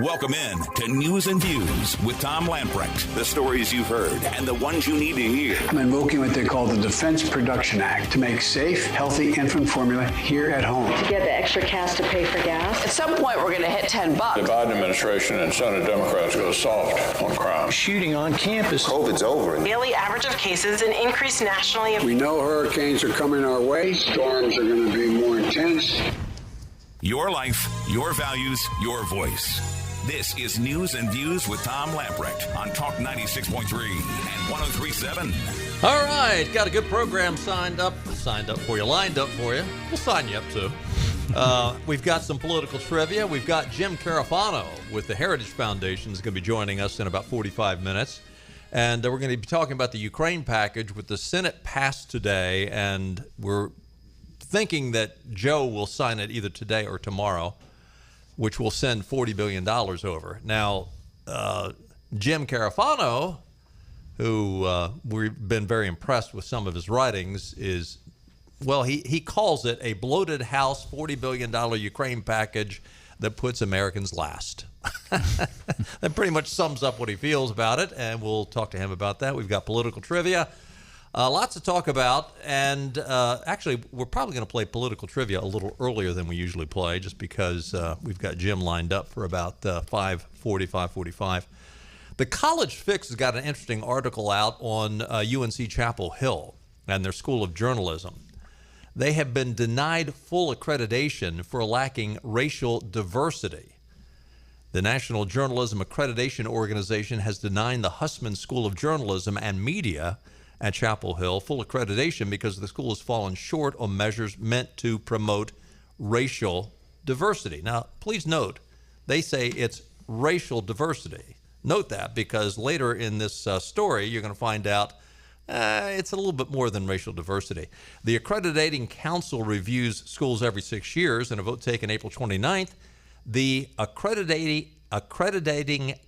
Welcome in to News and Views with Tom Lamprecht. The stories you've heard and the ones you need to hear. I'm invoking what they call the Defense Production Act to make safe, healthy infant formula here at home. To get the extra cash to pay for gas. At some point, we're going to hit $10. The Biden administration and Senate Democrats go soft on crime. Shooting on campus. COVID's over. Daily average of cases and increase nationally. We know hurricanes are coming our way. Storms are going to be more intense. Your life, your values, your voice. This is News and Views with Tom Lamprecht on Talk 96.3 and 103.7. All right, got a good program lined up for you. We'll sign you up too. We've got some political trivia. We've got Jim Carafano with the Heritage Foundation is going to be joining us in about 45 minutes. And we're going to be talking about the Ukraine package with the Senate passed today. And we're thinking that Joe will sign it either today or tomorrow, which will send $40 billion over. Now, Jim Carafano, who we've been very impressed with some of his writings, is, well, he calls it a bloated house $40 billion Ukraine package that puts Americans last. That pretty much sums up what he feels about it, and we'll talk to him about that. We've got political trivia. Lots to talk about, and actually, we're probably going to play political trivia a little earlier than we usually play, just because we've got Jim lined up for about 5:40, 5:45. The College Fix has got an interesting article out on UNC Chapel Hill and their School of Journalism. They have been denied full accreditation for lacking racial diversity. The National Journalism Accreditation Organization has denied the Hussman School of Journalism and Media at Chapel Hill full accreditation because the school has fallen short on measures meant to promote racial diversity. Now, please note, they say it's racial diversity. Note that, because later in this story, you're going to find out it's a little bit more than racial diversity. The Accrediting Council reviews schools every 6 years. In a vote taken April 29th, the Accrediting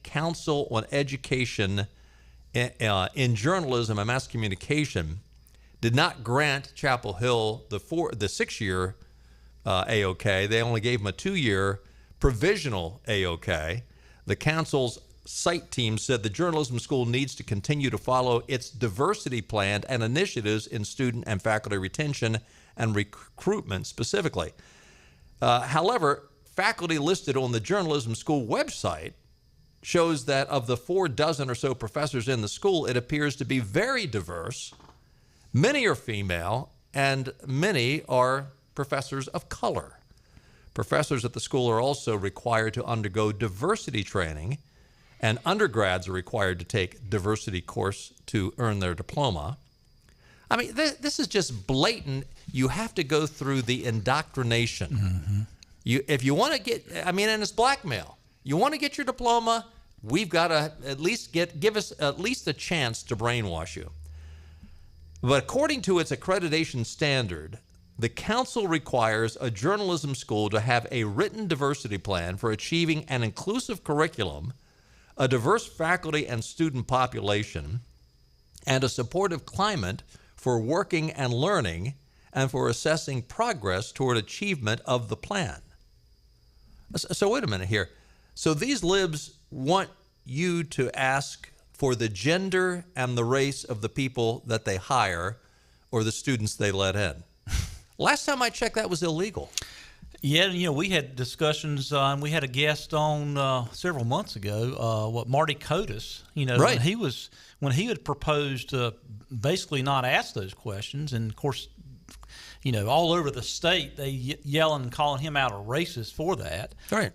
Council on Education in Journalism and Mass Communication did not grant Chapel Hill the 6-year AOK. They only gave them a 2-year provisional AOK. The council's site team said the journalism school needs to continue to follow its diversity plan and initiatives in student and faculty retention and recruitment specifically. However, faculty listed on the journalism school website shows that of the 46 or so professors in the school, it appears to be very diverse. Many are female, and many are professors of color. Professors at the school are also required to undergo diversity training, and undergrads are required to take diversity course to earn their diploma. I mean, this is just blatant. You have to go through the indoctrination. Mm-hmm. If you want to get, and it's blackmail. You want to get your diploma, we've got to at least give us at least a chance to brainwash you. But according to its accreditation standard, the council requires a journalism school to have a written diversity plan for achieving an inclusive curriculum, a diverse faculty and student population, and a supportive climate for working and learning, and for assessing progress toward achievement of the plan. So wait a minute here. So these libs want you to ask for the gender and the race of the people that they hire or the students they let in. Last time I checked, that was illegal. Yeah, we had discussions. We had a guest on several months ago. Marty Kotis. Right. when he had proposed to basically not ask those questions, and of course, all over the state they yelling and calling him out a racist for that. Right.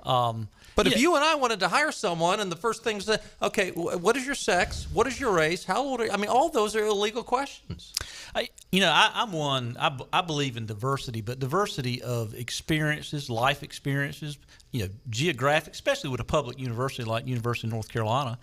But if you and I wanted to hire someone, and the first thing is, okay, what is your sex? What is your race? How old are you? All those are illegal questions. I believe in diversity, but diversity of experiences, life experiences, geographic, especially with a public university like University of North Carolina.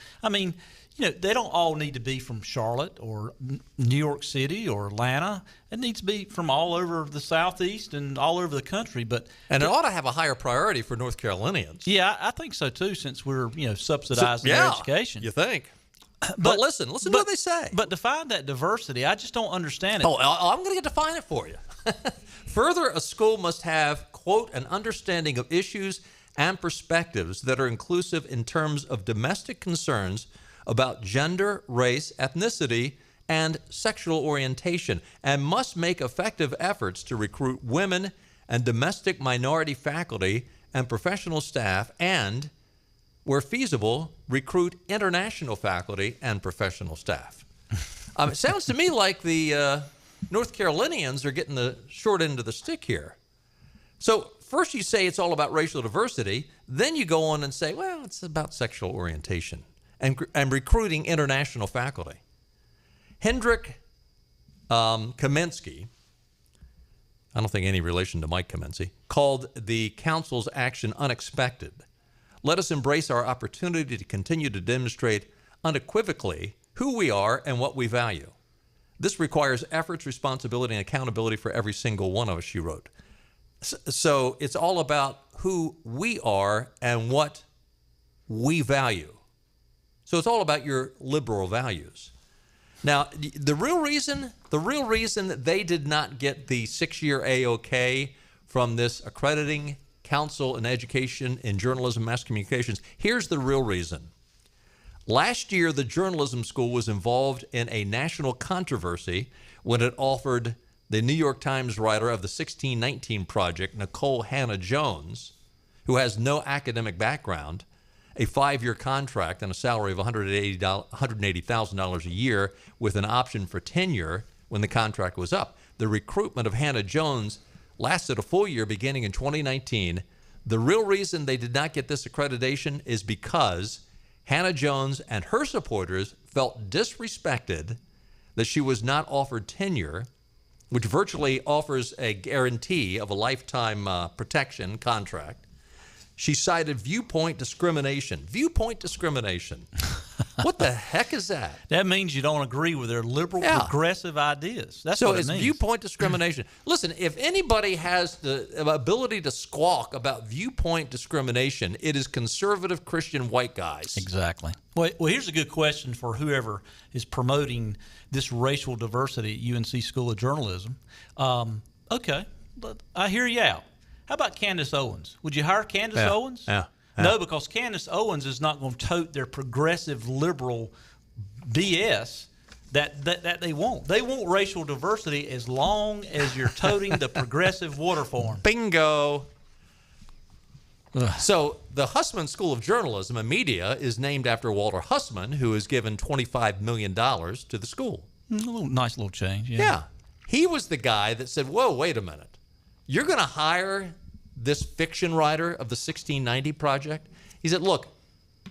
They don't all need to be from Charlotte or New York City or Atlanta. It needs to be from all over the Southeast and all over the country. And it ought to have a higher priority for North Carolinians. Yeah, I think so too, since we're subsidizing their education. You think? But listen to what they say. But define that diversity. I just don't understand it. Oh, I'm going to define it for you. Further, a school must have, quote, an understanding of issues and perspectives that are inclusive in terms of domestic concerns about gender, race, ethnicity, and sexual orientation, and must make effective efforts to recruit women and domestic minority faculty and professional staff, and, where feasible, recruit international faculty and professional staff. It sounds to me like the North Carolinians are getting the short end of the stick here. So first you say it's all about racial diversity, then you go on and say, well, it's about sexual orientation and recruiting international faculty. Hendrik Kaminsky, I don't think any relation to Mike Kaminsky, called the council's action unexpected. Let us embrace our opportunity to continue to demonstrate unequivocally who we are and what we value. This requires efforts, responsibility, and accountability for every single one of us, she wrote. So it's all about who we are and what we value. So it's all about your liberal values. Now, the real reason that they did not get the 6-year AOK from this accrediting council in education in journalism, mass communications, here's the real reason. Last year, the journalism school was involved in a national controversy when it offered the New York Times writer of the 1619 Project, Nikole Hannah-Jones, who has no academic background, a 5-year contract and a salary of $180,000 a year with an option for tenure when the contract was up. The recruitment of Hannah-Jones lasted a full year beginning in 2019. The real reason they did not get this accreditation is because Hannah-Jones and her supporters felt disrespected that she was not offered tenure, which virtually offers a guarantee of a lifetime protection contract. She cited viewpoint discrimination. Viewpoint discrimination. What the heck is that? That means you don't agree with their liberal, progressive ideas. That's what it means. So it's viewpoint discrimination. Listen, if anybody has the ability to squawk about viewpoint discrimination, it is conservative Christian white guys. Exactly. Well, here's a good question for whoever is promoting this racial diversity at UNC School of Journalism. Okay, I hear you out. How about Candace Owens? Would you hire Candace Owens? Yeah. No, because Candace Owens is not going to tote their progressive liberal BS that they want. They want racial diversity as long as you're toting the progressive water form. Bingo. So the Hussman School of Journalism and Media is named after Walter Hussman, who has given $25 million to the school. Nice little change. Yeah. He was the guy that said, whoa, wait a minute. You're going to hire this fiction writer of the 1690 Project? He said, look,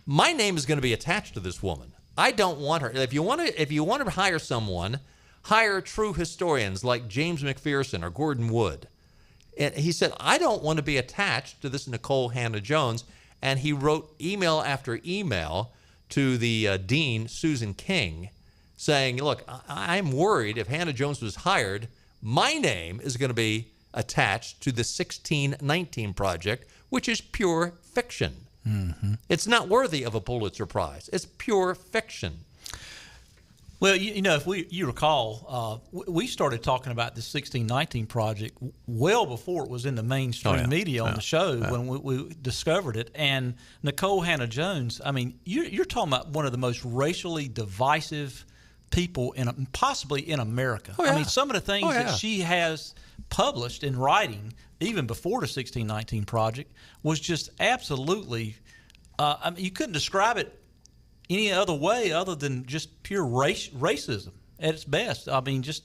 my name is going to be attached to this woman. I don't want her. If you want to hire someone, hire true historians like James McPherson or Gordon Wood. And he said, I don't want to be attached to this Nikole Hannah-Jones. And he wrote email after email to the dean, Susan King, saying, look, I'm worried if Hannah-Jones was hired, my name is going to be attached to the 1619 Project, which is pure fiction. Mm-hmm. It's not worthy of a Pulitzer Prize. It's pure fiction. Well, you know, if you recall, we started talking about the 1619 Project well before it was in the mainstream media on the show when we discovered it. And Nikole Hannah-Jones, I mean, you're talking about one of the most racially divisive people possibly in America. I mean, some of the things that she has published in writing, even before the 1619 Project, was just absolutely, I mean, you couldn't describe it any other way other than just pure racism at its best. I mean, just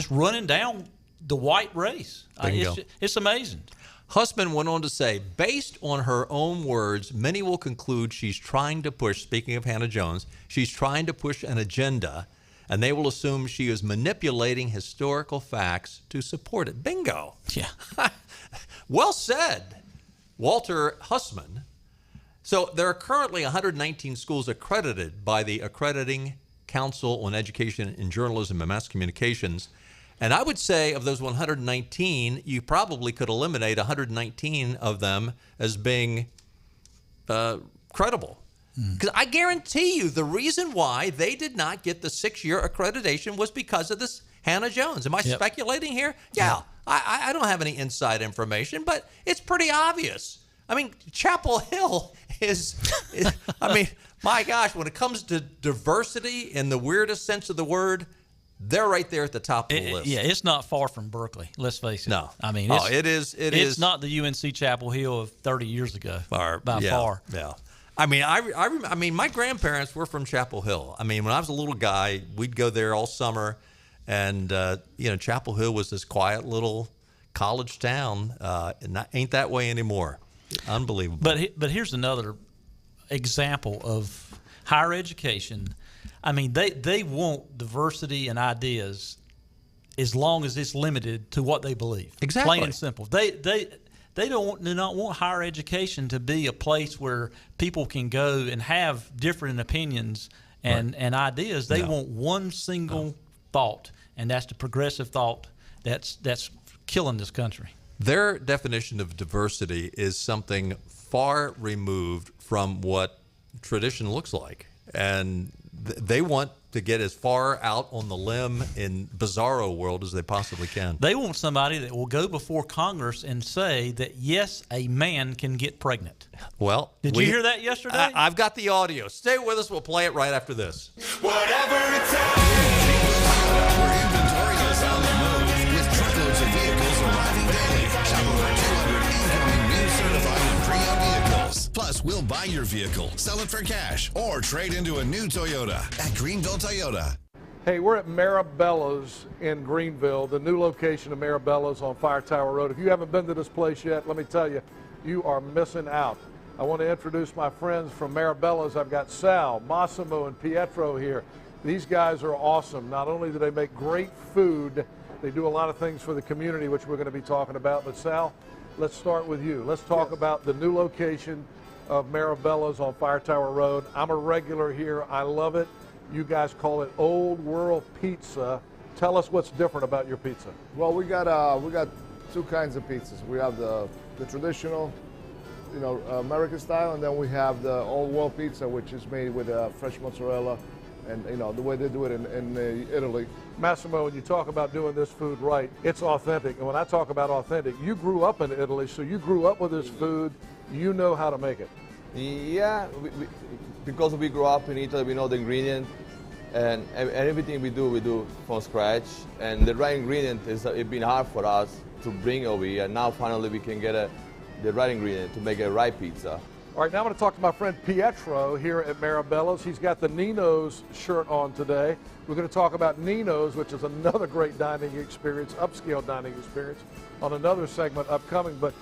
running down the white race. It's amazing. Hussman went on to say, based on her own words, many will conclude she's trying to push, speaking of Hannah-Jones, she's trying to push an agenda, and they will assume she is manipulating historical facts to support it. Bingo. Yeah. Well said, Walter Hussman. So there are currently 119 schools accredited by the Accrediting Council on Education in Journalism and Mass Communications. And I would say of those 119, you probably could eliminate 119 of them as being credible. Because I guarantee you the reason why they did not get the 6-year accreditation was because of this Hannah-Jones. Am I speculating here? Yeah. I don't have any inside information, but it's pretty obvious. I mean, Chapel Hill is I mean, my gosh, when it comes to diversity in the weirdest sense of the word, they're right there at the top of the list. Yeah, it's not far from Berkeley. Let's face it. No, I mean, it's not the UNC Chapel Hill of 30 years ago. By far. Yeah. I mean, I mean, my grandparents were from Chapel Hill. I mean, when I was a little guy, we'd go there all summer, and Chapel Hill was this quiet little college town. Ain't that way anymore. Unbelievable. But here's another example of higher education. I mean, they want diversity and ideas as long as it's limited to what they believe. Exactly. Plain and simple. They do not want higher education to be a place where people can go and have different opinions and ideas. They want one single thought, and that's the progressive thought that's killing this country. Their definition of diversity is something far removed from what tradition looks like. And they want to get as far out on the limb in bizarro world as they possibly can. They want somebody that will go before Congress and say that, yes, a man can get pregnant. Well, did you hear that yesterday? I've got the audio. Stay with us. We'll play it right after this. Whatever it takes. Where inventory is on the move with truckloads of vehicles arriving daily. Shop over 200 incoming new certified and pre-owned vehicles. Plus, we'll buy your vehicle, sell it for cash, or trade into a new Toyota at Greenville Toyota. Hey, we're at Maribella's in Greenville, the new location of Maribella's on Fire Tower Road. If you haven't been to this place yet, let me tell you, you are missing out. I want to introduce my friends from Maribella's. I've got Sal, Massimo, and Pietro here. These guys are awesome. Not only do they make great food, they do a lot of things for the community, which we're going to be talking about. But Sal, let's start with you. Let's talk about the new location of Maribella's on Fire Tower Road. I'm a regular here. I love it. You guys call it Old World Pizza. Tell us what's different about your pizza. Well, we got two kinds of pizzas. We have the traditional, American style, and then we have the Old World Pizza, which is made with fresh mozzarella, and the way they do it in Italy. Massimo, when you talk about doing this food right, it's authentic. And when I talk about authentic, you grew up in Italy, so you grew up with this food. You know how to make it. Yeah, because we grew up in Italy, we know the ingredient, and everything we do from scratch. And the right ingredient it's been hard for us to bring over here. And now finally we can get the right ingredient to make a right pizza. All right, now I'm going to talk to my friend Pietro here at Maribella's. He's got the Nino's shirt on today. We're going to talk about Nino's, which is another great dining experience, upscale dining experience, on another segment upcoming. But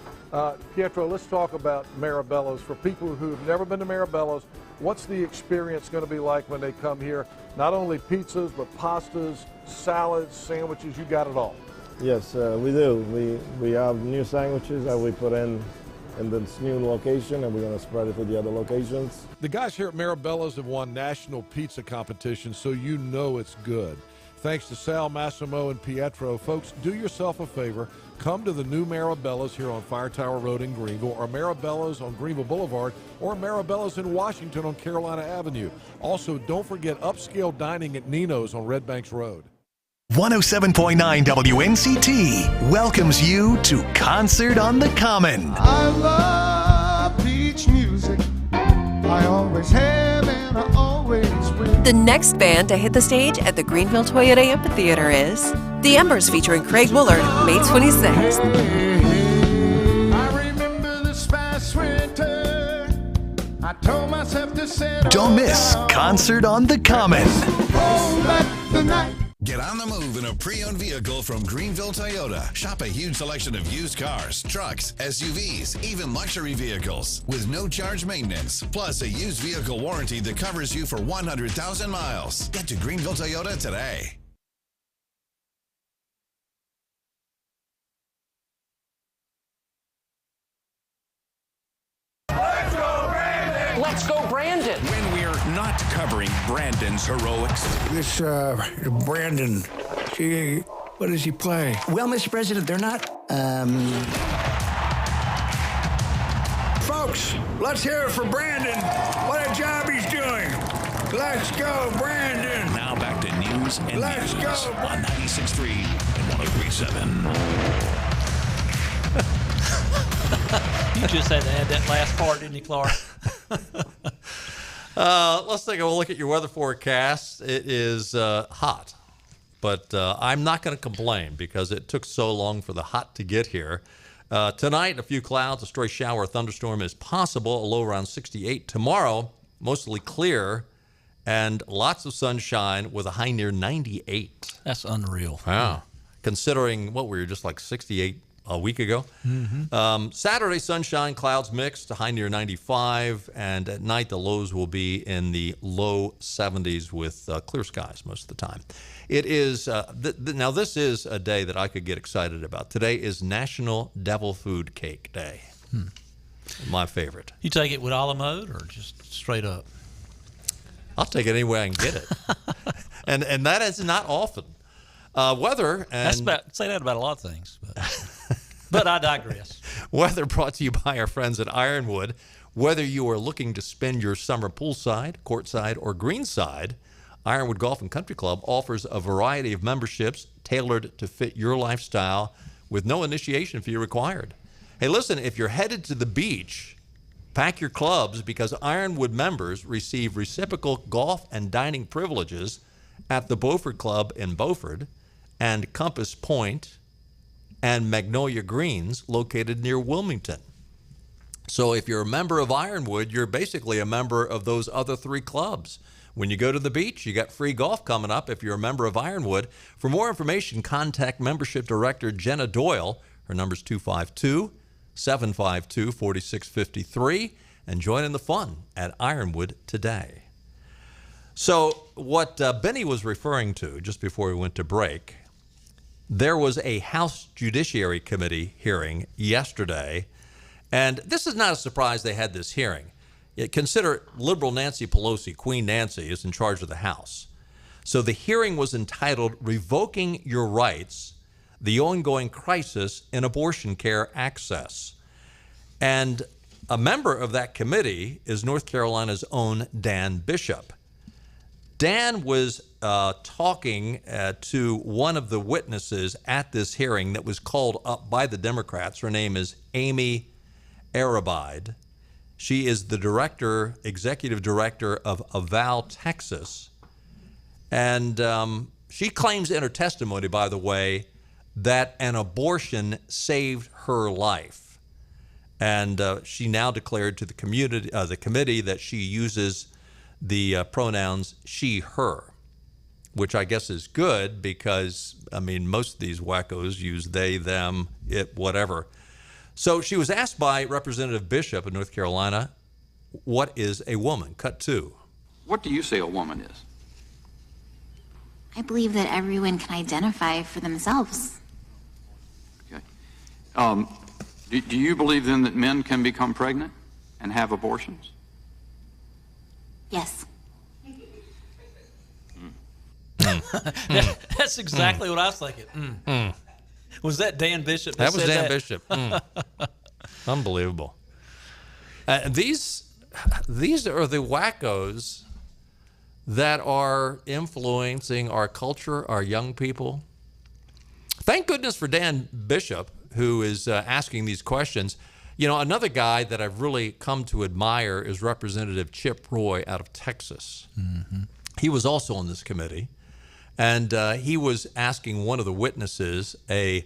Pietro, let's talk about Maribella's. For people who've never been to Maribella's, what's the experience going to be like when they come here? Not only pizzas, but pastas, salads, sandwiches, you got it all. Yes, we do. We have new sandwiches that we put in this new location, and we're going to spread it to the other locations. The guys here at Maribella's have won national pizza competitions, so you know it's good. Thanks to Sal, Massimo, and Pietro. Folks, do yourself a favor. Come to the new Maribella's here on Fire Tower Road in Greenville, or Maribella's on Greenville Boulevard, or Maribella's in Washington on Carolina Avenue. Also, don't forget upscale dining at Nino's on Red Banks Road. 107.9 WNCT welcomes you to Concert on the Common. I love beach music. I always have and I always will. The next band to hit the stage at the Greenville Toyota Amphitheater is The Embers, featuring Craig Woolard, May 26th. I remember this past winter. I told myself to settle Don't miss Concert on the Common. Hold back the night. Get on the move in a pre-owned vehicle from Greenville Toyota. Shop a huge selection of used cars, trucks, SUVs, even luxury vehicles with no charge maintenance. Plus a used vehicle warranty that covers you for 100,000 miles. Get to Greenville Toyota today. Let's go, Brandon. When we're not covering Brandon's heroics. This Brandon, what does he play? Well, Mr. President, they're not. Folks, let's hear it for Brandon. What a job he's doing. Let's go, Brandon. Now back to news and Let's views go. on 96.3 and 103.7. You just had to add that last part, didn't you, Clark? Let's take a look at your weather forecast. It is hot, but I'm not going to complain because it took so long for the hot to get here. Tonight, a few clouds, a stray shower or thunderstorm is possible, a low around 68. Tomorrow, mostly clear and lots of sunshine with a high near 98. That's unreal. Wow. Considering what we were just like 68 a week ago. Mm-hmm. Saturday, sunshine, clouds mixed, a high near 95. And at night, the lows will be in the low 70s with clear skies most of the time. It is, now this is a day that I could get excited about. Today is National Devil Food Cake Day. My favorite. You take it with a la mode or just straight up? I'll take it any way I can get it. and that is not often. Weather and... say that about a lot of things. But I digress. Weather brought to you by our friends at Ironwood. Whether you are looking to spend your summer poolside, courtside, or greenside, Ironwood Golf and Country Club offers a variety of memberships tailored to fit your lifestyle with no initiation fee required. Hey, listen, if you're headed to the beach, pack your clubs because Ironwood members receive reciprocal golf and dining privileges at the Beaufort Club in Beaufort and Compass Point and Magnolia Greens located near Wilmington. So if you're a member of Ironwood, you're basically a member of those other three clubs. When you go to the beach, you got free golf coming up if you're a member of Ironwood. For more information, contact Membership Director Jenna Doyle. Her number's 252-752-4653. And join in the fun at Ironwood today. So what Benny was referring to just before we went to break, there was a House Judiciary Committee hearing yesterday. And this is not a surprise they had this hearing. Consider liberal Nancy Pelosi, Queen Nancy, is in charge of the House. So the hearing was entitled Revoking Your Rights, the Ongoing Crisis in Abortion Care Access. And a member of that committee is North Carolina's own Dan Bishop. Dan was talking to one of the witnesses at this hearing that was called up by the Democrats. Her name is Amy Arabide. She is the executive director of Aval, Texas. And she claims in her testimony, by the way, that an abortion saved her life. And she now declared to the committee that she uses the pronouns she, her, which I guess is good because, I mean, most of these wackos use they, them, it, whatever. So she was asked by Representative Bishop of North Carolina, what is a woman? Cut 2. What do you say a woman is? I believe that everyone can identify for themselves. Okay. Do you believe then that men can become pregnant and have abortions? Yes. That's exactly what I was thinking. Was that Dan Bishop? That was Dan Bishop. Unbelievable. These are the wackos that are influencing our culture, our young people. Thank goodness for Dan Bishop, who is asking these questions. You know, another guy that I've really come to admire is Representative Chip Roy out of Texas. Mm-hmm. He was also on this committee, and he was asking one of the witnesses, Yashika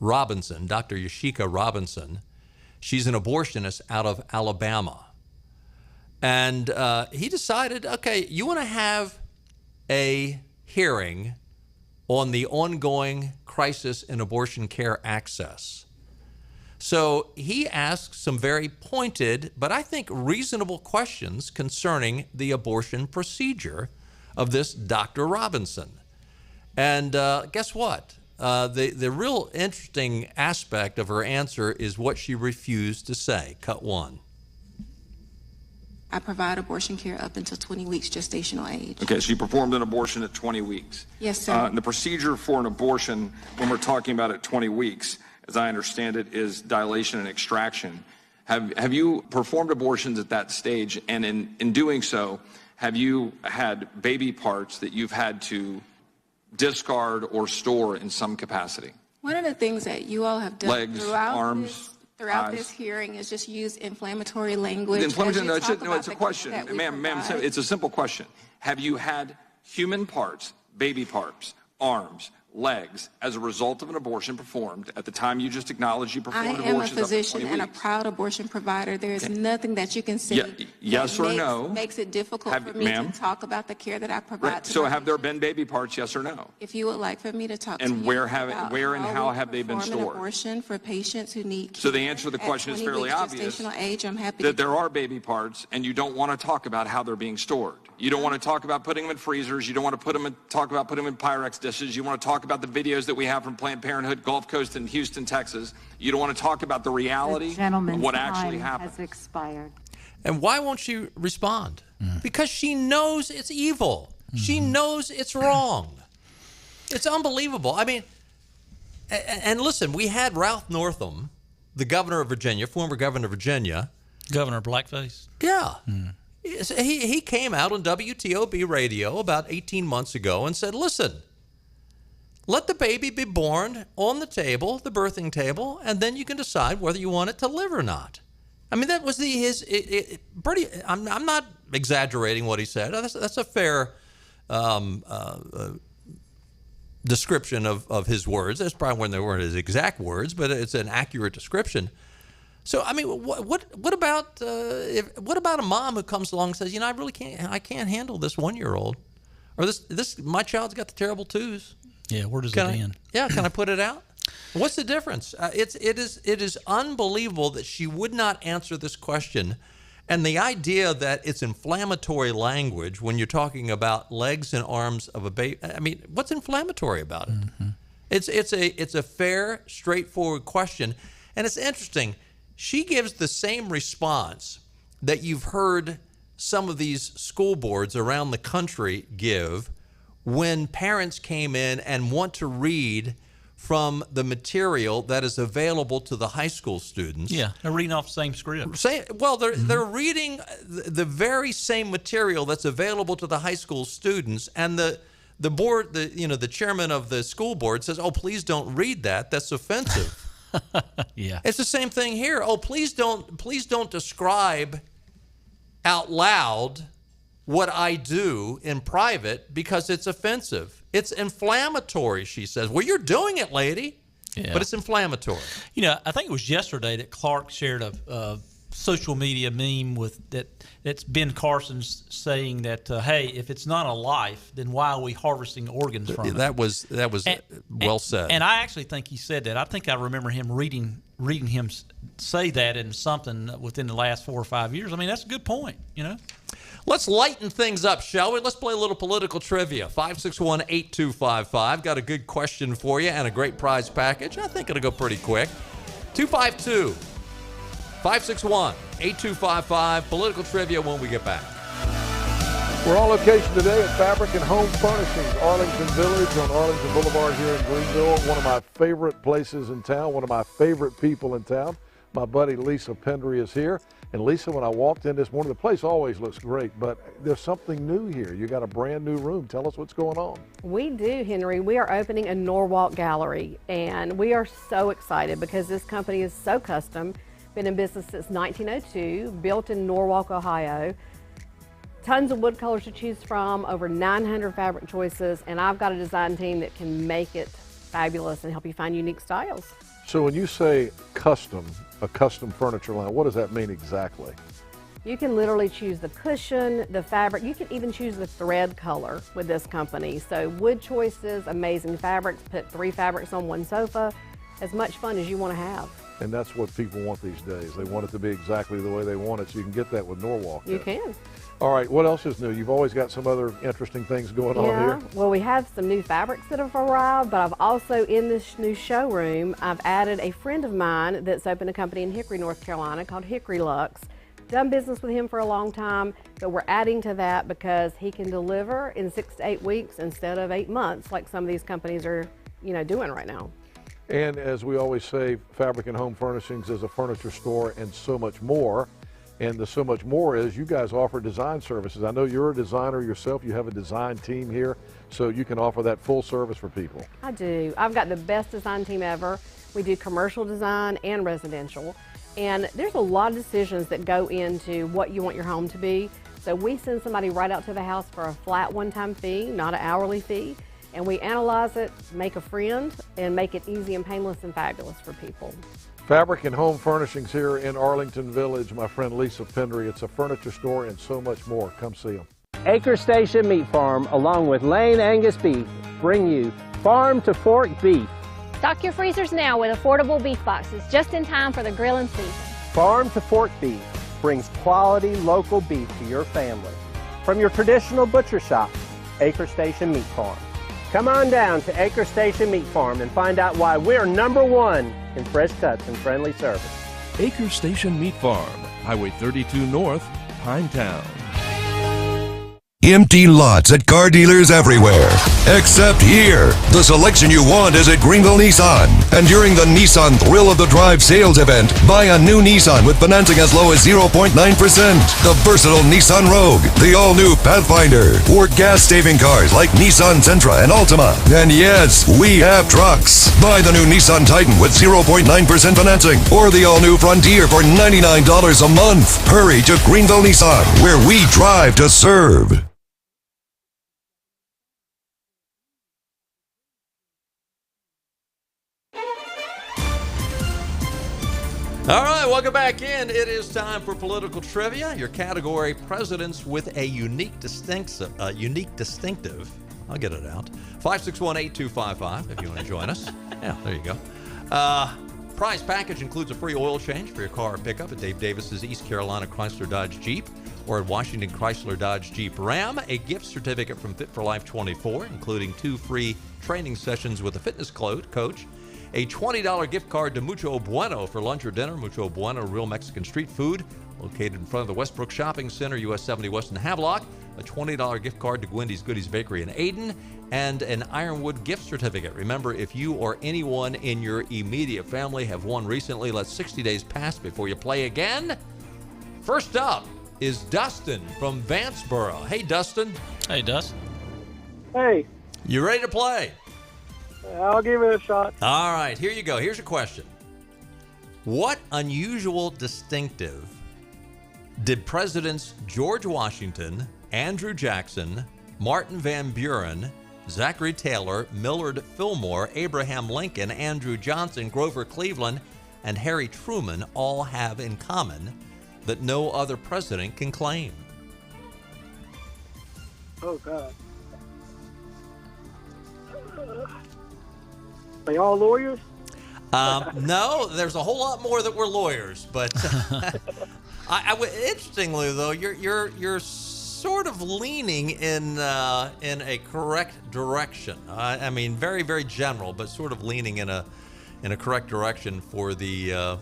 Robinson, Dr. Yashika Robinson. She's an abortionist out of Alabama. And he decided, okay, you want to have a hearing on the ongoing crisis in abortion care access. So he asked some very pointed, but I think reasonable questions concerning the abortion procedure of this Dr. Robinson. And guess what? The real interesting aspect of her answer is what she refused to say. Cut 1. I provide abortion care up until 20 weeks gestational age. Okay, so you performed an abortion at 20 weeks. Yes, sir. And the procedure for an abortion, when we're talking about at 20 weeks, as I understand it, is dilation and extraction. Have you performed abortions at that stage? And in doing so, have you had baby parts that you've had to discard or store in some capacity? One of the things that you all have done Legs, arms, throughout eyes. this hearing is just use inflammatory language. The as you no, talk about it's a the question. care that we Ma'am, provide. it's a simple question. Have you had human parts, baby parts, arms, legs, as a result of an abortion performed at the time you just acknowledged you I performed am a abortions up to physician 20 and a weeks? proud abortion provider. There is nothing that you can say Yes that or no? makes it difficult Have- for me ma'am? to talk about the care that I provide Right. to So my have there been baby parts, yes or no? If you would like for me to talk to And you where about and how we have they been perform an stored? abortion for patients who need So the care answer to the at question is 20 fairly weeks obvious, gestational age, I'm happy that to there are baby parts, and you don't want to talk about how they're being stored. You don't want to talk about putting them in freezers. You don't want to talk about putting them in Pyrex dishes. You want to talk about the videos that we have from Planned Parenthood, Gulf Coast, and Houston, Texas. You don't want to talk about the reality of what actually happened. has expired. And why won't she respond? Because she knows it's evil. She knows it's wrong. It's unbelievable. I mean, and listen, we had Ralph Northam, the governor of Virginia, former governor of Virginia. Governor Blackface. Yeah. He came out on WTOB radio about 18 months ago and said, listen, let the baby be born on the table, the birthing table, and then you can decide whether you want it to live or not. I mean, that was pretty. I'm not exaggerating what he said. That's a fair description of his words. That's probably when they weren't his exact words, but it's an accurate description. So I mean, what about a mom who comes along and says, you know, I can't handle this 1-year-old, or this my child's got the terrible twos. Yeah, where does it end? Yeah, can I put it out? What's the difference? It is unbelievable that she would not answer this question, and the idea that it's inflammatory language when you're talking about legs and arms of a baby. I mean, what's inflammatory about it? It's a fair, straightforward question, and it's interesting. She gives the same response that you've heard some of these school boards around the country give when parents came in and want to read from the material that is available to the high school students. Yeah, they're reading off the same script. They're reading the very same material that's available to the high school students, and the board, the chairman of the school board says, "Oh, please don't read that. That's offensive." Yeah, it's the same thing here. Oh, please don't describe out loud what I do in private because it's offensive. It's inflammatory, she says. Well, you're doing it, lady. Yeah. But it's inflammatory. You know, I think it was yesterday that Clark shared a social media meme that's Ben Carson's saying that, hey, if it's not a life, then why are we harvesting organs from it? That was well said. And I actually think he said that. I think I remember him reading him say that in something within the last 4 or 5 years. I mean, that's a good point, you know? Let's lighten things up, shall we? Let's play a little political trivia. 561-8255. Got a good question for you and a great prize package. I think it'll go pretty quick. 252-561-8255. Political trivia when we get back. We're on location today at Fabric and Home Furnishings, Arlington Village on Arlington Boulevard here in Greenville. One of my favorite places in town, one of my favorite people in town. My buddy Lisa Pendry is here. And Lisa, when I walked in this morning, the place always looks great, but there's something new here. You got a brand new room. Tell us what's going on. We do, Henry. We are opening a Norwalk Gallery, and we are so excited because this company is so custom. Been in business since 1902, built in Norwalk, Ohio. Tons of wood colors to choose from, over 900 fabric choices, and I've got a design team that can make it fabulous and help you find unique styles. So when you say custom, a custom furniture line, what does that mean exactly? You can literally choose the cushion, the fabric. You can even choose the thread color with this company. So wood choices, amazing fabrics, put 3 fabrics on 1 sofa, as much fun as you want to have. And that's what people want these days. They want it to be exactly the way they want it, so you can get that with Norwalk. You can. All right, what else is new? You've always got some other interesting things going on here. Well, we have some new fabrics that have arrived, but I've also, in this new showroom, I've added a friend of mine that's opened a company in Hickory, North Carolina called Hickory Luxe. Done business with him for a long time, but we're adding to that because he can deliver in 6 to 8 weeks instead of 8 months like some of these companies are, doing right now. And as we always say, Fabric and Home Furnishings is a furniture store and so much more. And the so much more is you guys offer design services. I know you're a designer yourself. You have a design team here, so you can offer that full service for people. I do. I've got the best design team ever. We do commercial design and residential. And there's a lot of decisions that go into what you want your home to be. So we send somebody right out to the house for a flat one-time fee, not an hourly fee. And we analyze it, make a friend, and make it easy and painless and fabulous for people. Fabric and Home Furnishings here in Arlington Village. My friend Lisa Pendry. It's a furniture store and so much more. Come see them. Acre Station Meat Farm, along with Lane Angus Beef, bring you farm to fork beef. Stock your freezers now with affordable beef boxes, just in time for the grilling season. Farm to fork beef brings quality local beef to your family. From your traditional butcher shop, Acre Station Meat Farm. Come on down to Acre Station Meat Farm and find out why we're #1 in fresh cuts and friendly service. Acre Station Meat Farm, Highway 32 North, Pinetown. Empty lots at car dealers everywhere, except here. The selection you want is at Greenville Nissan. And during the Nissan Thrill of the Drive sales event, buy a new Nissan with financing as low as 0.9%. The versatile Nissan Rogue, the all-new Pathfinder, or gas-saving cars like Nissan Sentra and Altima. And yes, we have trucks. Buy the new Nissan Titan with 0.9% financing, or the all-new Frontier for $99 a month. Hurry to Greenville Nissan, where we drive to serve. All right, welcome back in. It is time for political trivia. Your category: presidents with a unique distinctive. I'll get it out. 561-8255 if you want to join us. Yeah, there you go. Prize package includes a free oil change for your car or pickup at Dave Davis's East Carolina Chrysler Dodge Jeep, or at Washington Chrysler Dodge Jeep Ram. A gift certificate from Fit for Life 24, including 2 free training sessions with a fitness coach. A $20 gift card to Mucho Bueno for lunch or dinner. Mucho Bueno, real Mexican street food, located in front of the Westbrook Shopping Center, US 70 West in Havelock. A $20 gift card to Gwendy's Goodies Bakery in Ayden, and an Ironwood gift certificate. Remember, if you or anyone in your immediate family have won recently, let 60 days pass before you play again. First up is Dustin from Vanceboro. Hey, Dustin. Hey, Dustin. Hey. You ready to play? I'll give it a shot. All right, here you go. Here's your question. What unusual distinctive did Presidents George Washington, Andrew Jackson, Martin Van Buren, Zachary Taylor, Millard Fillmore, Abraham Lincoln, Andrew Johnson, Grover Cleveland, and Harry Truman all have in common that no other president can claim? Oh, God. Are they all lawyers? No, there's a whole lot more that were lawyers, but interestingly though, you're sort of leaning in a correct direction. I mean, very, very general, but sort of leaning in a correct direction for the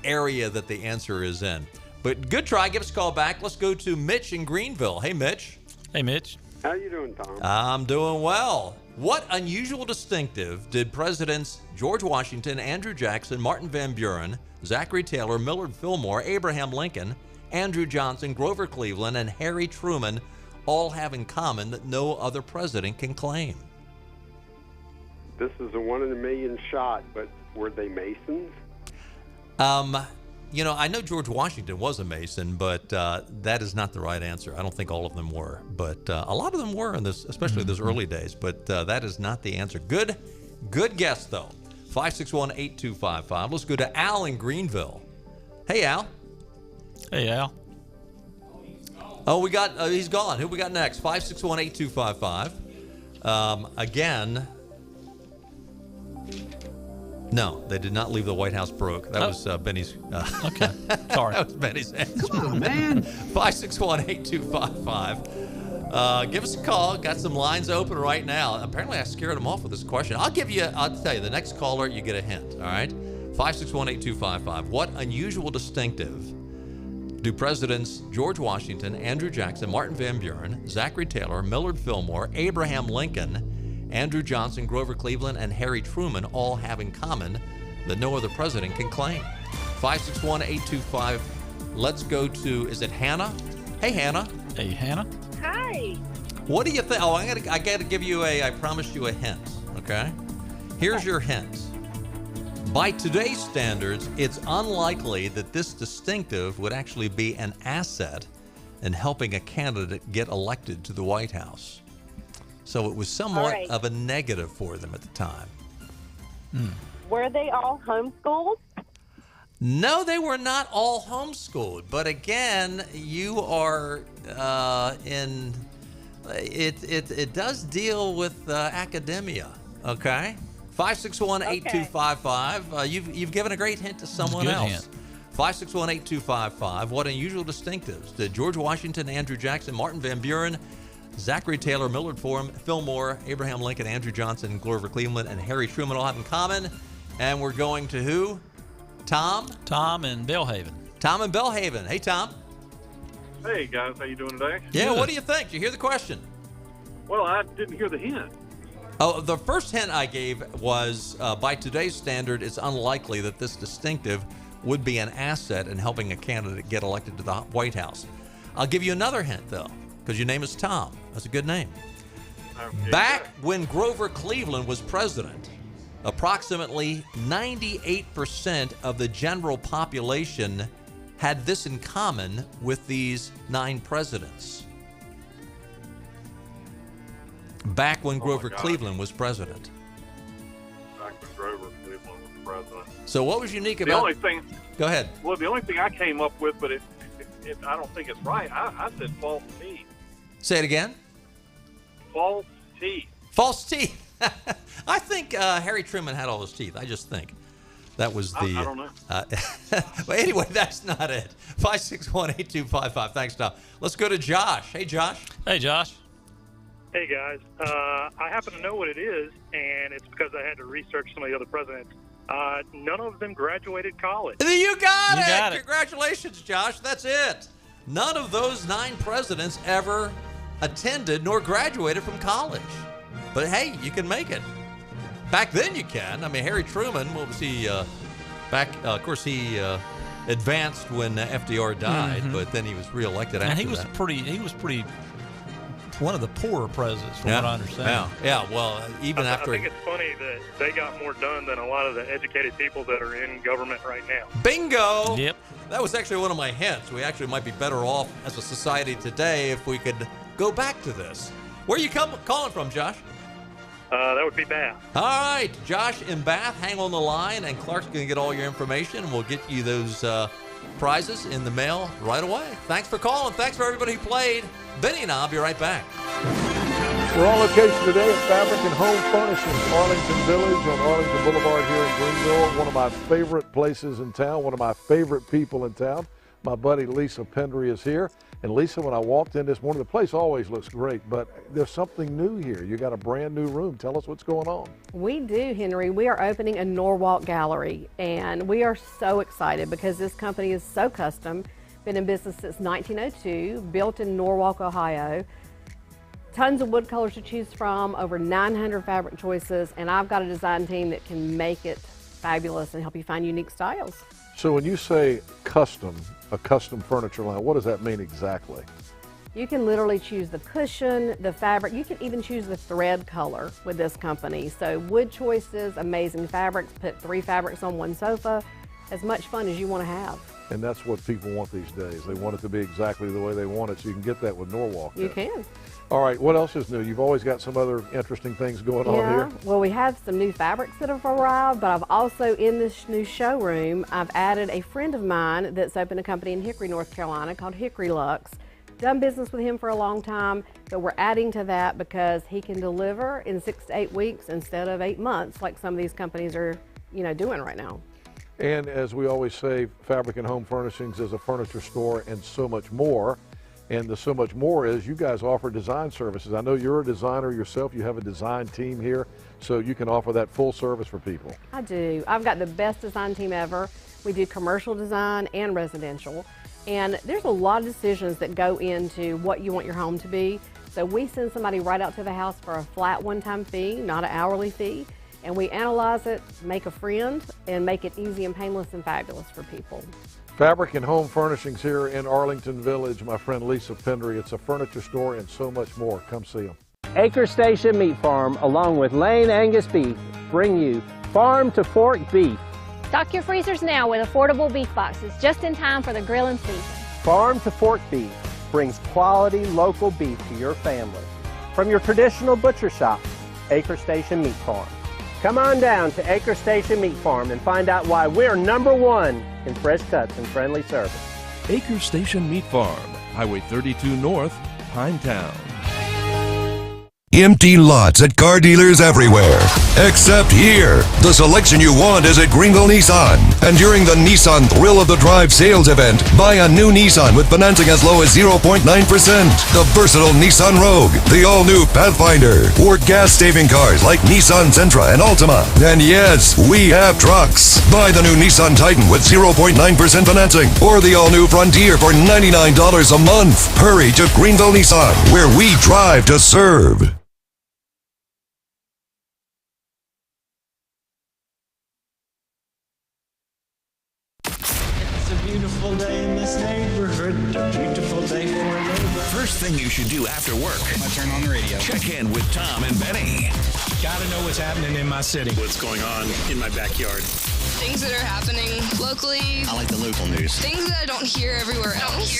area that the answer is in. But good try. Give us a call back. Let's go to Mitch in Greenville. Hey, Mitch. Hey, Mitch. How you doing, Tom? I'm doing well. What unusual distinctive did Presidents George Washington, Andrew Jackson, Martin Van Buren, Zachary Taylor, Millard Fillmore, Abraham Lincoln, Andrew Johnson, Grover Cleveland, and Harry Truman all have in common that no other president can claim? This is a 1 in a million shot, but were they Masons? You know, I know George Washington was a Mason, but that is not the right answer. I don't think all of them were, but a lot of them were in this, especially those early days. But that is not the answer. Good guess though. 561-8255. Let's go to Al in Greenville. Hey, Al. Hey, Al. Oh, we got he's gone. Who we got next? 561-8255. Again. No, they did not leave the White House broke. That was Benny's. Okay, sorry. That was Benny's answer. Come on, man. 561-8255. Give us a call. Got some lines open right now. Apparently, I scared them off with this question. I'll tell you, the next caller, you get a hint, all right? 561-8255. What unusual distinctive do Presidents George Washington, Andrew Jackson, Martin Van Buren, Zachary Taylor, Millard Fillmore, Abraham Lincoln, Andrew Johnson, Grover Cleveland, and Harry Truman all have in common that no other president can claim? 561-8255. Let's go to, is it Hannah? Hey, Hannah. Hey, Hannah. Hi. What do you think? Oh, I got to give you I promised you a hint, okay? Here's your hint. By today's standards, it's unlikely that this distinctive would actually be an asset in helping a candidate get elected to the White House. So it was somewhat of a negative for them at the time. Were they all homeschooled? No, they were not all homeschooled. But again, you are in... It does deal with academia, okay? 561-8255. You've given a great hint to someone else. Hint. 561-8255. What unusual distinctives did George Washington, Andrew Jackson, Martin Van Buren, Zachary Taylor, Millard Fillmore, Abraham Lincoln, Andrew Johnson, Grover Cleveland, and Harry Truman all have in common? And we're going to who? Tom? Tom in Belhaven. Tom in Belhaven. Hey, Tom. Hey, guys. How you doing today? Yeah, what do you think? Did you hear the question? Well, I didn't hear the hint. Oh, the first hint I gave was, by today's standard, it's unlikely that this distinctive would be an asset in helping a candidate get elected to the White House. I'll give you another hint, though, because your name is Tom. That's a good name. Okay, Back when Grover Cleveland was president, approximately 98% of the general population had this in common with these 9 presidents. Back when Grover Cleveland was president. Back when Grover Cleveland was president. So what was unique about... The only thing... Go ahead. Well, the only thing I came up with, but I don't think it's right, I said false teeth. Say it again. False teeth. False teeth. I think Harry Truman had all his teeth. I just think. That was the... I don't know. Well, anyway, that's not it. 561-8255. Thanks, Tom. Let's go to Josh. Hey, Josh. Hey, Josh. Hey, guys. I happen to know what it is, and it's because I had to research some of the other presidents. None of them graduated college. You got it. Congratulations, Josh. That's it. None of those 9 presidents ever attended nor graduated from college. But, hey, you can make it. Back then you can. I mean, Harry Truman, what was he back? Of course, he advanced when FDR died, but then he was reelected after And he was pretty one of the poorer presidents, from what I understand. Yeah. Well, even after... I think it's funny that they got more done than a lot of the educated people that are in government right now. Bingo! Yep. That was actually one of my hints. We actually might be better off as a society today if we could go back to this. Where are you calling from, Josh? That would be Bath. All right, Josh in Bath, hang on the line, and Clark's going to get all your information, and we'll get you those prizes in the mail right away. Thanks for calling. Thanks for everybody who played. Benny and I'll be right back. We're on location today at Fabric and Home Furnishings, Arlington Village on Arlington Boulevard here in Greenville. One of my favorite places in town, one of my favorite people in town. My buddy Lisa Pendry is here. And Lisa, when I walked in this morning, the place always looks great, but there's something new here. You got a brand new room. Tell us what's going on. We do, Henry. We are opening a Norwalk Gallery, and we are so excited because this company is so custom. Been in business since 1902, built in Norwalk, Ohio. Tons of wood colors to choose from, over 900 fabric choices, and I've got a design team that can make it fabulous and help you find unique styles. So when you say custom, a custom furniture line, what does that mean exactly? You can literally choose the cushion, the fabric. You can even choose the thread color with this company. So wood choices, amazing fabrics, put 3 fabrics on 1 sofa, as much fun as you want to have. And that's what people want these days. They want it to be exactly the way they want it, so you can get that with Norwalk. You can. All right, what else is new? You've always got some other interesting things going on here. Well, we have some new fabrics that have arrived, but I've also, in this new showroom, I've added a friend of mine that's opened a company in Hickory, North Carolina called Hickory Luxe. Done business with him for a long time, but we're adding to that because he can deliver in 6 to 8 weeks instead of 8 months like some of these companies are, doing right now. And as we always say, Fabric and Home Furnishings is a furniture store and so much more. And the so much more is you guys offer design services. I know you're a designer yourself. You have a design team here, so you can offer that full service for people. I do. I've got the best design team ever. We do commercial design and residential. And there's a lot of decisions that go into what you want your home to be. So we send somebody right out to the house for a flat one-time fee, not an hourly fee. And we analyze it, make a friend, and make it easy and painless and fabulous for people. Fabric and Home Furnishings here in Arlington Village. My friend Lisa Pendry. It's a furniture store and so much more. Come see them. Acre Station Meat Farm, along with Lane Angus Beef, bring you farm to fork beef. Stock your freezers now with affordable beef boxes just in time for the grilling season. Farm to fork beef brings quality local beef to your family. From your traditional butcher shop, Acre Station Meat Farm. Come on down to Acre Station Meat Farm and find out why we're #1 in fresh cuts and friendly service. Acre Station Meat Farm, Highway 32 North, Pinetown. Empty lots at car dealers everywhere, except here. The selection you want is at Greenville Nissan. And during the Nissan Thrill of the Drive sales event, buy a new Nissan with financing as low as 0.9%. The versatile Nissan Rogue, the all-new Pathfinder, or gas-saving cars like Nissan Sentra and Altima. And yes, we have trucks. Buy the new Nissan Titan with 0.9% financing, or the all-new Frontier for $99 a month. Hurry to Greenville Nissan, where we drive to serve. First thing you should do after work. I turn on the radio. Check in with Tom and Benny. Gotta know what's happening in my city. What's going on in my backyard. Things that are happening locally. I like the local news. Things that I don't hear everywhere else.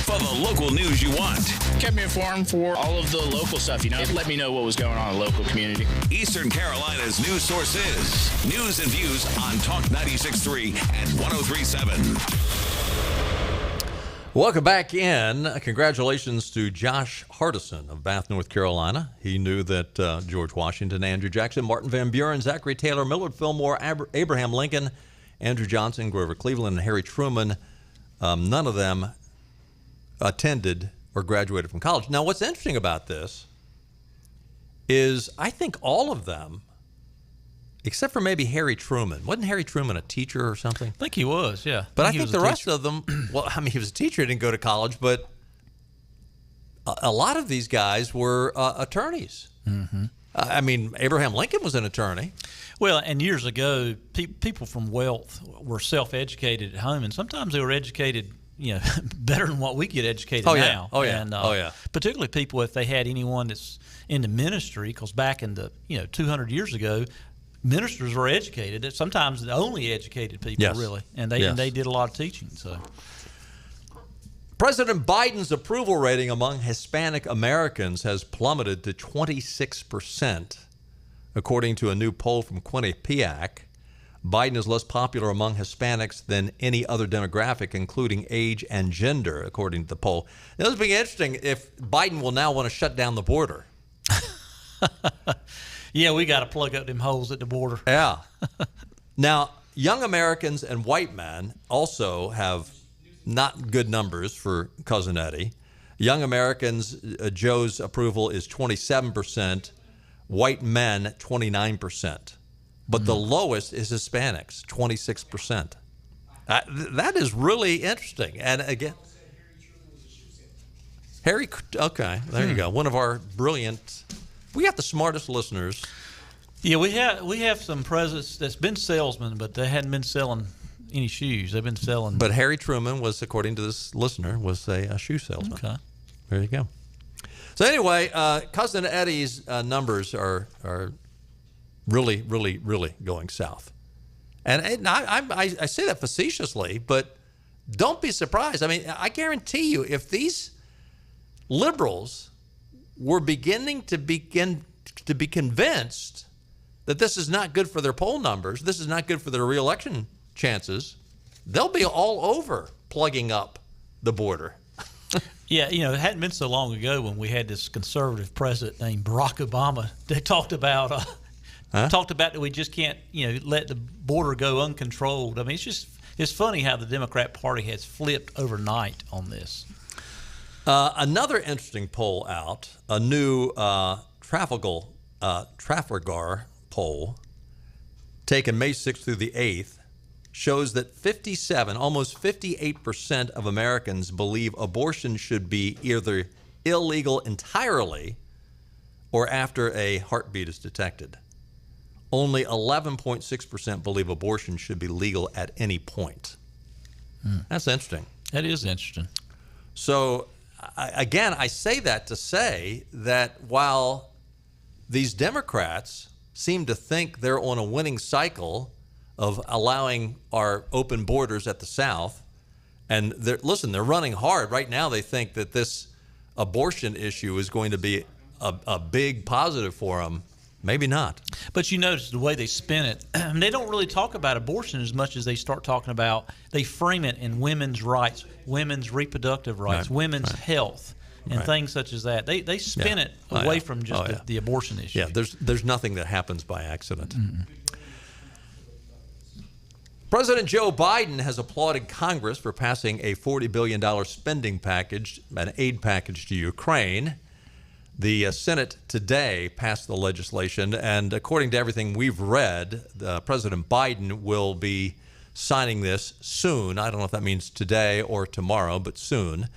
For the local news you want. Kept me informed for all of the local stuff, It let me know what was going on in the local community. Eastern Carolina's news source is News and Views on Talk 96.3 and 103.7. Welcome back in. Congratulations to Josh Hardison of Bath, North Carolina. He knew that George Washington, Andrew Jackson, Martin Van Buren, Zachary Taylor, Millard Fillmore, Abraham Lincoln, Andrew Johnson, Grover Cleveland, and Harry Truman, none of them attended or graduated from college. Now, what's interesting about this is I think all of them, except for maybe Harry Truman. Wasn't Harry Truman a teacher or something? I think he was, yeah. But I think the rest of them, well, I mean, he was a teacher, he didn't go to college, but a lot of these guys were attorneys. Mm-hmm. I mean, Abraham Lincoln was an attorney. Well, and years ago, people from wealth were self-educated at home, and sometimes they were educated, better than what we get educated now. Oh, yeah. And, oh, yeah. Particularly people, if they had anyone that's into ministry, because back in the 200 years ago, ministers were educated. Sometimes the only educated people, yes. really, and they did a lot of teaching. So, President Biden's approval rating among Hispanic Americans has plummeted to 26%, according to a new poll from Quinnipiac. Biden is less popular among Hispanics than any other demographic, including age and gender, according to the poll. Now, this will be interesting if Biden will now want to shut down the border. Yeah, we got to plug up them holes at the border. Yeah. Now, young Americans and white men also have not good numbers for Cousin Eddie. Young Americans, Joe's approval is 27%. White men, 29%. But the lowest is Hispanics, 26%. That is really interesting. And again, Harry, okay, there you go. One of our brilliant, we got the smartest listeners. Yeah, we have some presidents that's been salesmen, but they hadn't been selling any shoes. They've been selling. But Harry Truman was, according to this listener, was a shoe salesman. Okay. There you go. So anyway, Cousin Eddie's numbers are really, really, really going south. And I say that facetiously, but don't be surprised. I mean, I guarantee you, if these liberals were beginning to be convinced that this is not good for their poll numbers, this is not good for their reelection chances, they'll be all over plugging up the border. Yeah, it hadn't been so long ago when we had this conservative president named Barack Obama that talked about that we just can't, let the border go uncontrolled. I mean, it's funny how the Democrat Party has flipped overnight on this. Another interesting poll out, a new Trafalgar poll taken May 6th through the 8th, shows that almost 58% of Americans believe abortion should be either illegal entirely or after a heartbeat is detected. Only 11.6% believe abortion should be legal at any point. That's interesting. That is interesting. So, again, I say that to say that while these Democrats seem to think they're on a winning cycle of allowing our open borders at the South, and they're running hard. Right now they think that this abortion issue is going to be a big positive for them. Maybe not. But you notice the way they spin it, they don't really talk about abortion as much as they start talking about, they frame it in women's rights, women's reproductive rights, women's health, and things such as that. They spin it away from just the abortion issue. Yeah, there's nothing that happens by accident. President Joe Biden has applauded Congress for passing a $40 billion spending package, an aid package to Ukraine. The Senate today passed the legislation, and according to everything we've read, President Biden will be signing this soon. I don't know if that means today or tomorrow, but soon.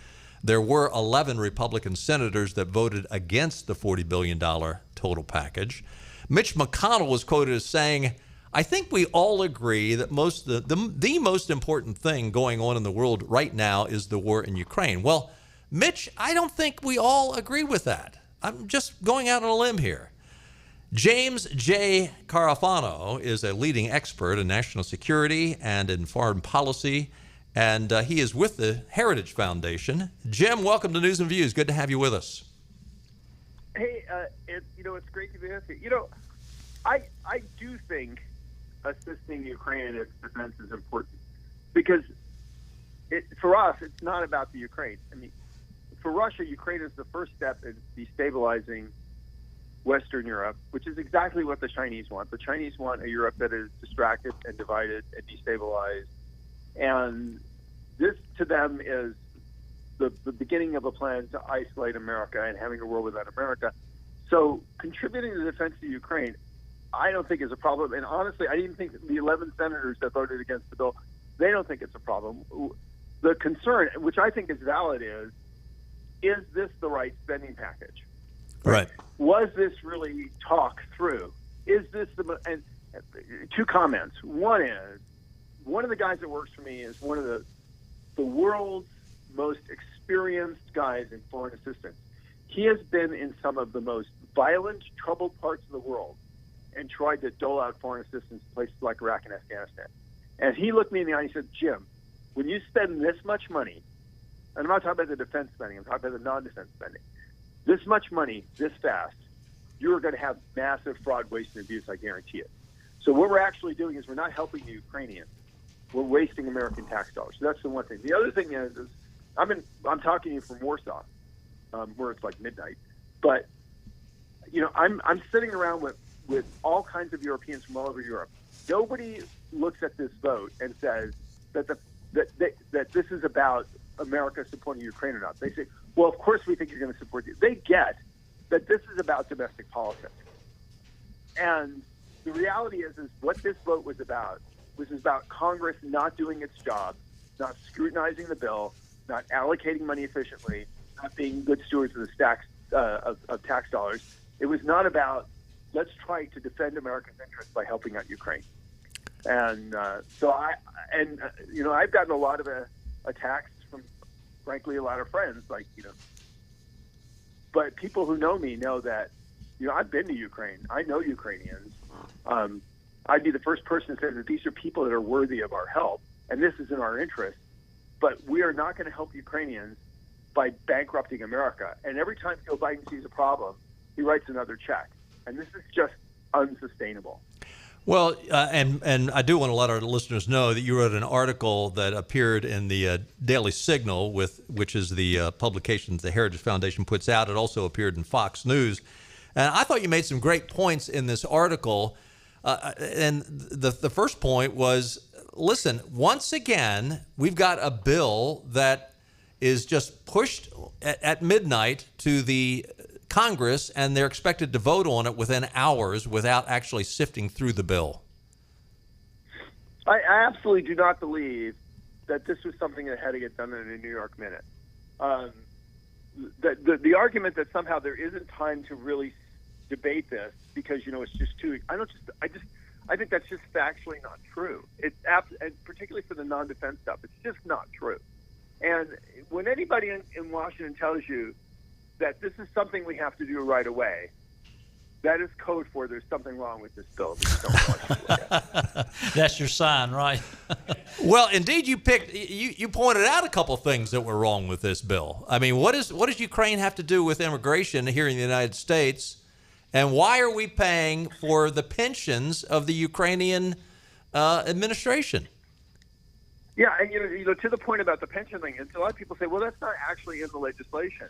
There were 11 Republican senators that voted against the $40 billion total package. Mitch McConnell was quoted as saying, I think we all agree that the most important thing going on in the world right now is the war in Ukraine. Well, Mitch, I don't think we all agree with that. I'm just going out on a limb here. James J. Carafano is a leading expert in national security and in foreign policy, and he is with the Heritage Foundation. Jim, welcome to News and Views. Good to have you with us. Hey, it's great to be with you. I do think assisting Ukraine in its defense is important because for us, it's not about the Ukraine. I mean, for Russia, Ukraine is the first step in destabilizing Western Europe, which is exactly what the Chinese want. The Chinese want a Europe that is distracted and divided and destabilized. And this, to them, is the beginning of a plan to isolate America and having a world without America. So contributing to the defense of Ukraine, I don't think is a problem. And honestly, I didn't think the 11 senators that voted against the bill, they don't think it's a problem. The concern, which I think is valid, is this the right spending package? Right. Was this really talked through? Is this and two comments. One is, one of the guys that works for me is one of the world's most experienced guys in foreign assistance. He has been in some of the most violent, troubled parts of the world and tried to dole out foreign assistance to places like Iraq and Afghanistan. And he looked me in the eye and he said, Jim, when you spend this much money, and I'm not talking about the defense spending, I'm talking about the non-defense spending, this much money, this fast, you're going to have massive fraud, waste, and abuse, I guarantee it. So what we're actually doing is we're not helping the Ukrainians. We're wasting American tax dollars. So that's the one thing. The other thing is I'm talking to you from Warsaw, where it's like midnight. But, I'm sitting around with all kinds of Europeans from all over Europe. Nobody looks at this vote and says that this is about America supporting Ukraine or not. They say, well, of course we think you're going to support you. They get that this is about domestic politics. And the reality is what this vote was about Congress not doing its job, not scrutinizing the bill, not allocating money efficiently, not being good stewards of the stacks of tax dollars. It was not about let's try to defend America's interests by helping out Ukraine. And I've gotten a lot of attacks from, frankly, a lot of friends, but people who know me know that, I've been to Ukraine. I know Ukrainians. I'd be the first person to say that these are people that are worthy of our help, and this is in our interest. But we are not going to help Ukrainians by bankrupting America. And every time Joe Biden sees a problem, he writes another check. And this is just unsustainable. Well, and I do want to let our listeners know that you wrote an article that appeared in the Daily Signal, which is the publication the Heritage Foundation puts out. It also appeared in Fox News. And I thought you made some great points in this article. And the first point was, listen, once again, we've got a bill that is just pushed at midnight to the Congress, and they're expected to vote on it within hours without actually sifting through the bill. I absolutely do not believe that this was something that had to get done in a New York minute. The argument that somehow there isn't time to really debate this because it's just too. I I think that's just factually not true. It's and particularly for the non-defense stuff, it's just not true. And when anybody in Washington tells you that this is something we have to do right away, that is code for there's something wrong with this bill. We just don't want you to look at. That's your sign, right? Well, indeed, you pointed out a couple of things that were wrong with this bill. I mean, what does Ukraine have to do with immigration here in the United States, and why are we paying for the pensions of the Ukrainian administration? Yeah, and you know, to the point about the pension thing, and a lot of people say, well, that's not actually in the legislation.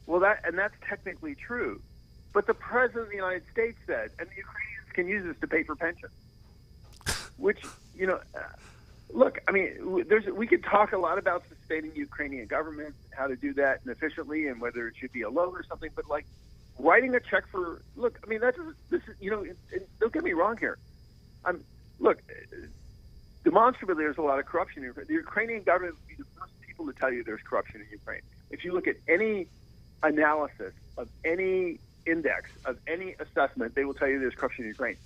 Well, that's technically true. But the President of the United States said, and the Ukrainians can use this to pay for pensions, which, you know, look, I mean, we could talk a lot about sustaining the Ukrainian government, how to do that and efficiently, and whether it should be a loan or something. But like writing a check for, look, I mean, this is, you know, don't get me wrong here. Look, demonstrably, there's a lot of corruption. The Ukrainian government would be the first people to tell you there's corruption in Ukraine. If you look at any analysis of any index of any assessment, they will tell you there's corruption in Ukraine.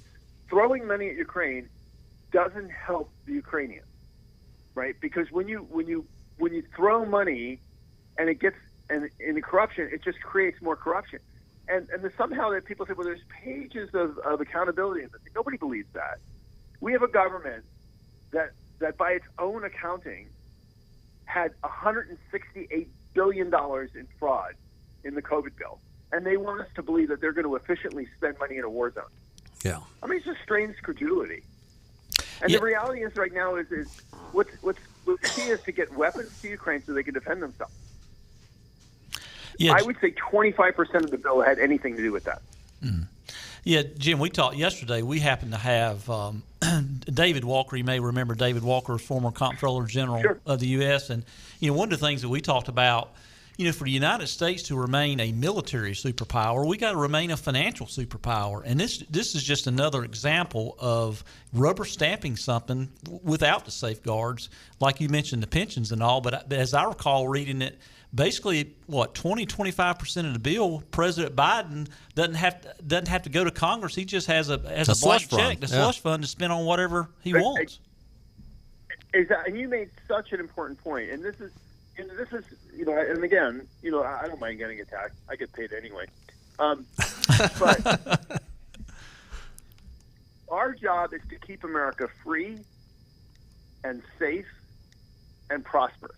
Throwing money at Ukraine doesn't help the Ukrainians, right? Because when you throw money and it gets and in the corruption, it just creates more corruption. And somehow that people say, well, there's pages of accountability in this. Nobody believes that. We have a government that by its own accounting had $168 billion in fraud in the COVID bill. And they want us to believe that they're going to efficiently spend money in a war zone. Yeah. I mean, it's just strange credulity. And the reality is right now is what's key is to get weapons to Ukraine so they can defend themselves. Yeah, I would say 25% of the bill had anything to do with that. Yeah, Jim, we talked yesterday. We happened to have David Walker. You may remember David Walker, former Comptroller General of the U.S. And, you know, one of the things that we talked about, you know, for the United States to remain a military superpower, we got to remain a financial superpower. And this is just another example of rubber stamping something without the safeguards, like you mentioned, the pensions and all. But as I recall reading it, basically, 25% of the bill, President Biden doesn't have to go to Congress. He just has a blank check, the slush fund, to spend on whatever he wants. Exactly. And you made such an important point. And this is, you know, and again, you know, I don't mind getting attacked. I get paid anyway. But our job is to keep America free and safe and prosperous.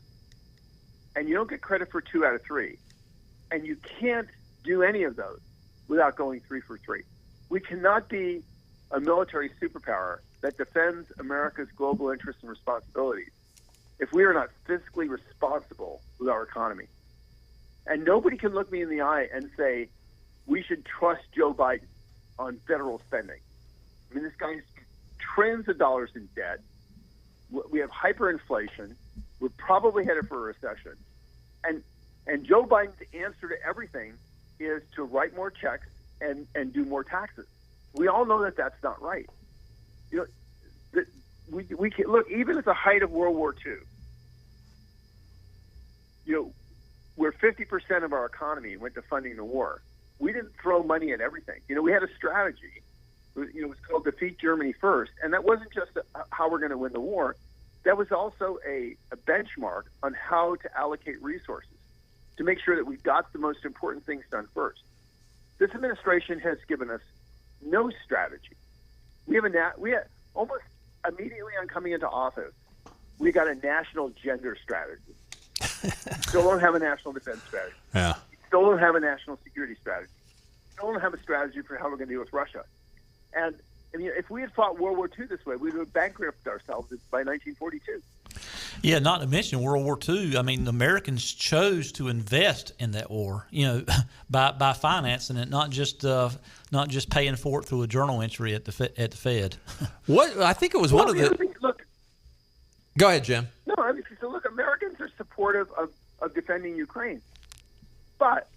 And you don't get credit for 2 out of 3. And you can't do any of those without going 3 for 3. We cannot be a military superpower that defends America's global interests and responsibilities if we are not fiscally responsible with our economy. And nobody can look me in the eye and say, we should trust Joe Biden on federal spending. I mean, this guy's trillions of dollars in debt. We have hyperinflation. We're probably headed for a recession. And Joe Biden's answer to everything is to write more checks and do more taxes. We all know that that's not right. You know, we can, look, even at the height of World War II, you know, where 50% of our economy went to funding the war, we didn't throw money at everything. You know, we had a strategy. You know, it was called Defeat Germany First, and that wasn't just how we're going to win the war. That was also a benchmark on how to allocate resources to make sure that we got the most important things done first. This administration has given us no strategy. We have almost immediately on coming into office, we got a national gender strategy. Still don't have a national defense strategy. Yeah. Still don't have a national security strategy. Still don't have a strategy for how we're going to deal with Russia. And I mean, if we had fought World War II this way, we would have bankrupted ourselves by 1942. Yeah, not to mention World War II. I mean, Americans chose to invest in that war, you know, by financing it, not just paying for it through a journal entry at the Fed. What I think it was one of the. Look, go ahead, Jim. No, I mean, so look, Americans are supportive of defending Ukraine, but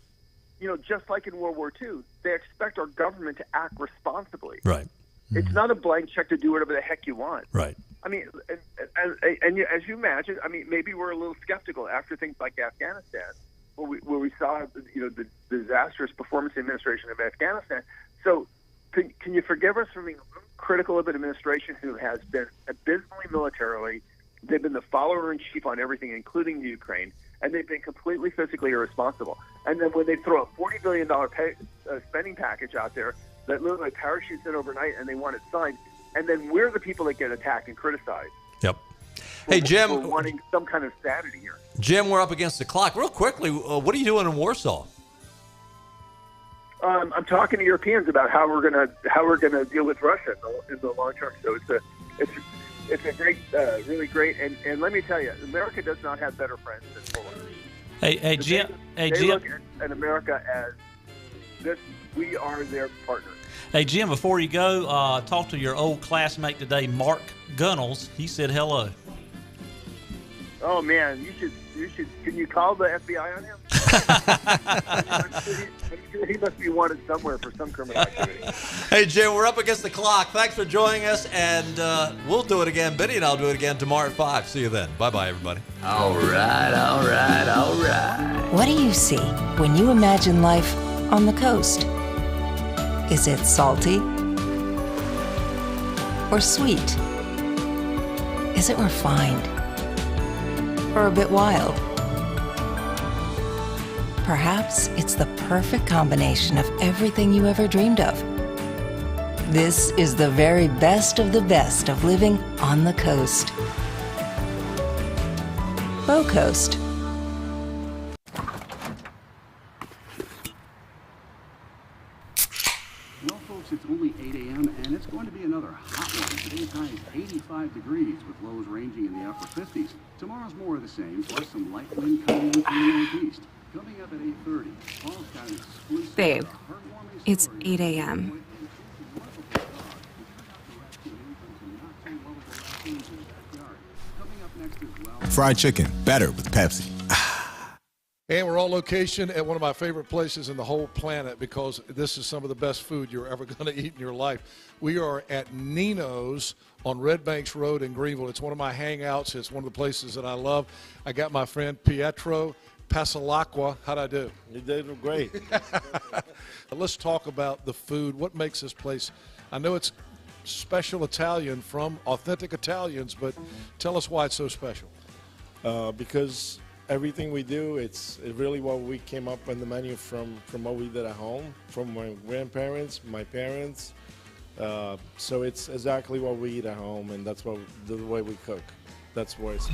you know, just like in World War II, they expect our government to act responsibly. Right. It's not a blank check to do whatever the heck you want. Right. I mean, and as you imagine, I mean, maybe we're a little skeptical after things like Afghanistan, where we saw, you know, the disastrous performance administration of Afghanistan. So, can you forgive us for being critical of an administration who has been abysmally militarily. They've been the follower-in-chief on everything, including Ukraine, and they've been completely physically irresponsible. And then when they throw a $40 billion spending package out there that literally parachutes in overnight and they want it signed, and then we're the people that get attacked and criticized. Yep. Hey, Jim. We're wanting some kind of sanity here. Jim, we're up against the clock. Real quickly, what are you doing in Warsaw? I'm talking to Europeans about how we're gonna deal with Russia in the long term. So it's a great, really great. And let me tell you, America does not have better friends than Poland. Hey, Jim. They look at America as this. We are their partner. Hey, Jim. Before you go, talk to your old classmate today, Mark Gunnels. He said hello. Oh man, you should. Can you call the FBI on him? I'm sure he must be wanted somewhere for some criminal activity. Hey, Jim, we're up against the clock. Thanks for joining us, and we'll do it again. Biddy and I'll do it again tomorrow at 5. See you then. Bye-bye, everybody. All right. What do you see when you imagine life on the coast? Is it salty or sweet? Is it refined or a bit wild? Perhaps it's the perfect combination of everything you ever dreamed of. This is the very best of the best of living on the coast. Bow Coast. Well, folks, it's only 8 a.m. and it's going to be another hot one. Today's high is 85 degrees with lows ranging in the upper 50s. Tomorrow's more of the same, plus some light wind coming in from the northeast. Coming up at 8:30, Paul's got an exclusive. Babe, it's 8 a.m. Fried chicken, better with Pepsi. And we're on location at one of my favorite places in the whole planet because this is some of the best food you're ever going to eat in your life. We are at Nino's on Red Banks Road in Greenville. It's one of my hangouts. It's one of the places that I love. I got my friend Pietro Pasalacqua. How'd I do? You did great. Let's talk about the food. What makes this place? I know it's special Italian from authentic Italians, but tell us why it's so special. Because everything we do, it's really what we came up on the menu from what we did at home, from my grandparents, my parents. So it's exactly what we eat at home, and that's the way we cook. That's where it's.